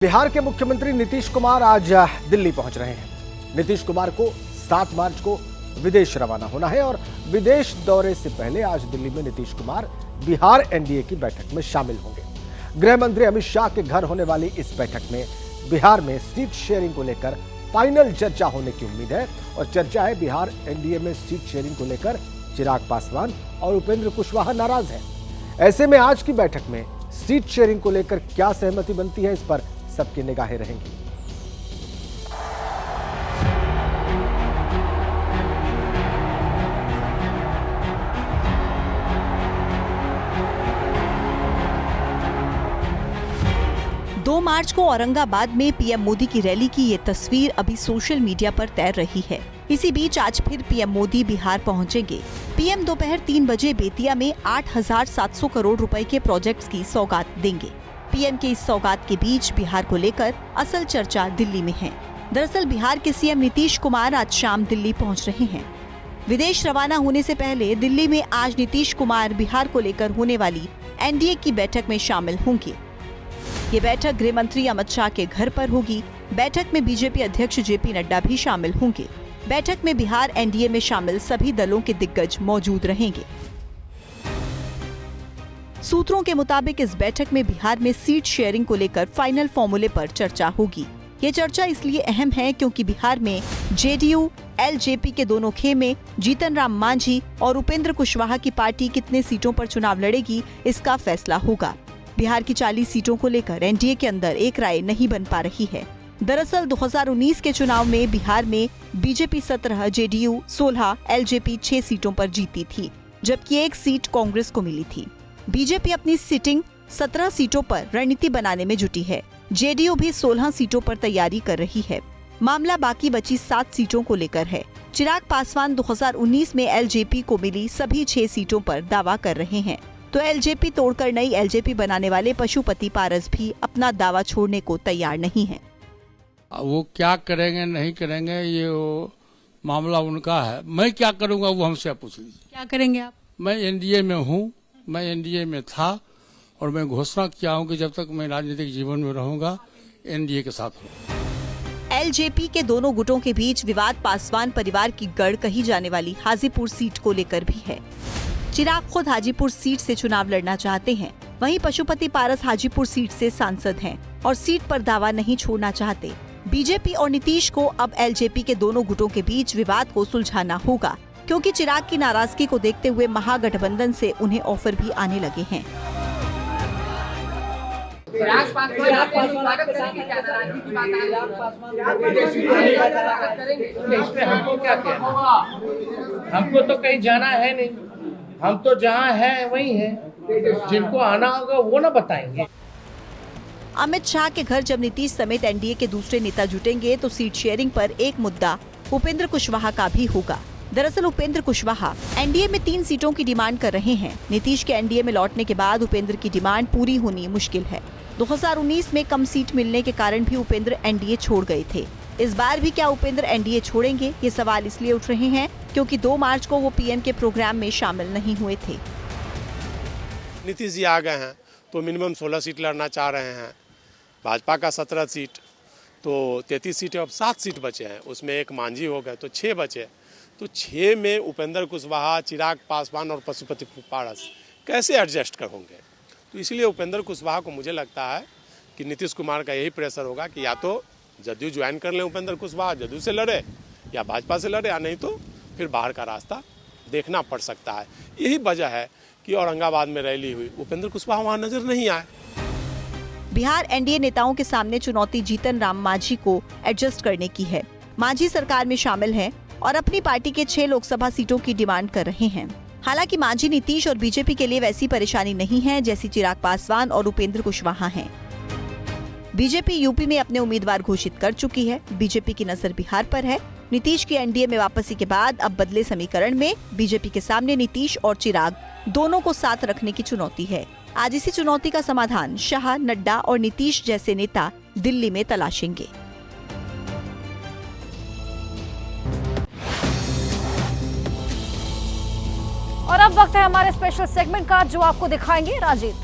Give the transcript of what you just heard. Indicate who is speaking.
Speaker 1: बिहार के मुख्यमंत्री नीतीश कुमार आज दिल्ली पहुंच रहे हैं। नीतीश कुमार को 7 मार्च को विदेश रवाना होना है और विदेश दौरे से पहले आज दिल्ली में नीतीश कुमार बिहार एनडीए की बैठक में शामिल होंगे। गृह मंत्री अमित शाह के घर होने वाली इस बैठक में बिहार में सीट शेयरिंग को लेकर फाइनल चर्चा होने की उम्मीद है और चर्चा है बिहार एनडीए में सीट शेयरिंग को लेकर चिराग पासवान और उपेंद्र कुशवाहा नाराज हैं। ऐसे में आज की बैठक में सीट शेयरिंग को लेकर क्या सहमति बनती है, इस पर सबकी निगाहें रहेंगी।
Speaker 2: दो मार्च को औरंगाबाद में पीएम मोदी की रैली की ये तस्वीर अभी सोशल मीडिया पर तैर रही है। इसी बीच आज फिर पीएम मोदी बिहार पहुंचेंगे। पीएम दोपहर 3 बजे बेतिया में 8,700 करोड़ रुपए के प्रोजेक्ट्स की सौगात देंगे। पीएम के इस सौगात के बीच बिहार को लेकर असल चर्चा दिल्ली में है। दरअसल बिहार के सीएम नीतीश कुमार आज शाम दिल्ली पहुंच रहे हैं। विदेश रवाना होने से पहले दिल्ली में आज नीतीश कुमार बिहार को लेकर होने वाली एनडीए की बैठक में शामिल होंगे। ये बैठक गृह मंत्री अमित शाह के घर पर होगी। बैठक में बीजेपी अध्यक्ष जेपी नड्डा भी शामिल होंगे। बैठक में बिहार एनडीए में शामिल सभी दलों के दिग्गज मौजूद रहेंगे। सूत्रों के मुताबिक इस बैठक में बिहार में सीट शेयरिंग को लेकर फाइनल फॉर्मूले पर चर्चा होगी। ये चर्चा इसलिए अहम है क्योंकि बिहार में जेडीयू, एलजेपी के दोनों खेमे जीतन राम मांझी और उपेंद्र कुशवाहा की पार्टी कितने सीटों पर चुनाव लड़ेगी, इसका फैसला होगा। बिहार की 40 सीटों को लेकर एनडीए के अंदर एक राय नहीं बन पा रही है। दरअसल 2019 के चुनाव में बिहार में बीजेपी 17, जेडीयू 16, एलजेपी 6 सीटों पर जीती थी, जबकि एक सीट कांग्रेस को मिली थी। बीजेपी अपनी सिटिंग 17 सीटों पर रणनीति बनाने में जुटी है। जेडीयू भी 16 सीटों पर तैयारी कर रही है। मामला बाकी बची 7 सीटों को लेकर है। चिराग पासवान 2019 में एलजेपी को मिली सभी 6 सीटों पर दावा कर रहे हैं, तो एलजेपी तोड़कर नई एलजेपी बनाने वाले पशुपति पारस भी अपना दावा छोड़ने को तैयार नहीं है।
Speaker 3: वो क्या करेंगे नहीं करेंगे ये मामला उनका है। मैं क्या करूंगा वो हमसे पूछ लीजिए।
Speaker 2: क्या करेंगे आप?
Speaker 3: मैं एनडीए में हूँ, मैं एनडीए में था और मैं घोषणा किया हूँ कि जब तक मैं राजनीतिक जीवन में रहूंगा एनडीए के साथ हूँ।
Speaker 2: एलजेपी के दोनों गुटों के बीच विवाद पासवान परिवार की गढ़ कही जाने वाली हाजीपुर सीट को लेकर भी है। चिराग खुद हाजीपुर सीट से चुनाव लड़ना चाहते हैं, वहीं पशुपति पारस हाजीपुर सीट से सांसद हैं और सीट पर दावा नहीं छोड़ना चाहते। बीजेपी और नीतीश को अब एलजेपी के दोनों गुटों के बीच विवाद को सुलझाना होगा, क्योंकि चिराग की नाराजगी को देखते हुए महागठबंधन से उन्हें ऑफर भी आने लगे हैं।
Speaker 4: हमको क्या कहना, हमको तो कहीं जाना है नहीं, हम तो जहाँ है वही है। जिनको आना होगा वो ना बताएंगे।
Speaker 2: अमित शाह के घर जब नीतीश समेत एनडीए के दूसरे नेता जुटेंगे तो सीट शेयरिंग पर एक मुद्दा उपेंद्र कुशवाहा का भी होगा। दरअसल उपेंद्र कुशवाहा एनडीए में 3 सीटों की डिमांड कर रहे हैं। नीतीश के एनडीए में लौटने के बाद उपेंद्र की डिमांड पूरी होनी मुश्किल है। 2019 में कम सीट मिलने के कारण भी उपेंद्र एनडीए छोड़ गए थे। इस बार भी क्या उपेंद्र एनडीए छोड़ेंगे, ये सवाल इसलिए उठ रहे हैं क्योंकि 2 मार्च को वो पीएम के प्रोग्राम में शामिल नहीं हुए थे।
Speaker 5: नीतीश जी आ गए हैं तो मिनिमम 16 सीट लड़ना चाह रहे हैं। भाजपा का 17 सीट तो 33 सीट, अब 7 सीट बचे हैं, उसमें एक मांझी हो गए तो 6 बचे। तो 6 में उपेंद्र कुशवाहा, चिराग पासवान और पशुपति पारस कैसे एडजस्ट कर होंगे। तो इसलिए उपेंद्र कुशवाहा को मुझे लगता है कि नीतीश कुमार का यही प्रेशर होगा कि या तो जदयू ज्वाइन कर लें उपेंद्र कुशवाहा, जदयू से लड़े या भाजपा से लड़े, या नहीं तो फिर बाहर का रास्ता देखना पड़ सकता है। यही वजह है कि औरंगाबाद में रैली हुई, उपेंद्र कुशवाहा वहाँ नजर नहीं आए।
Speaker 2: बिहार एनडीए नेताओं के सामने चुनौती जीतन राम मांझी को एडजस्ट करने की है। मांझी सरकार में शामिल हैं और अपनी पार्टी के 6 लोकसभा सीटों की डिमांड कर रहे हैं। हालांकि मांझी नीतीश और बीजेपी के लिए वैसी परेशानी नहीं है जैसी चिराग पासवान और उपेंद्र कुशवाहा हैं। बीजेपी यूपी में अपने उम्मीदवार घोषित कर चुकी है। बीजेपी की नजर बिहार पर है। नीतीश की एनडीए में वापसी के बाद अब बदले समीकरण में बीजेपी के सामने नीतीश और चिराग दोनों को साथ रखने की चुनौती है। आज इसी चुनौती का समाधान शाह, नड्डा और नीतीश जैसे नेता दिल्ली में तलाशेंगे।
Speaker 6: और अब वक्त है हमारे स्पेशल सेगमेंट का, जो आपको दिखाएंगे राजीव।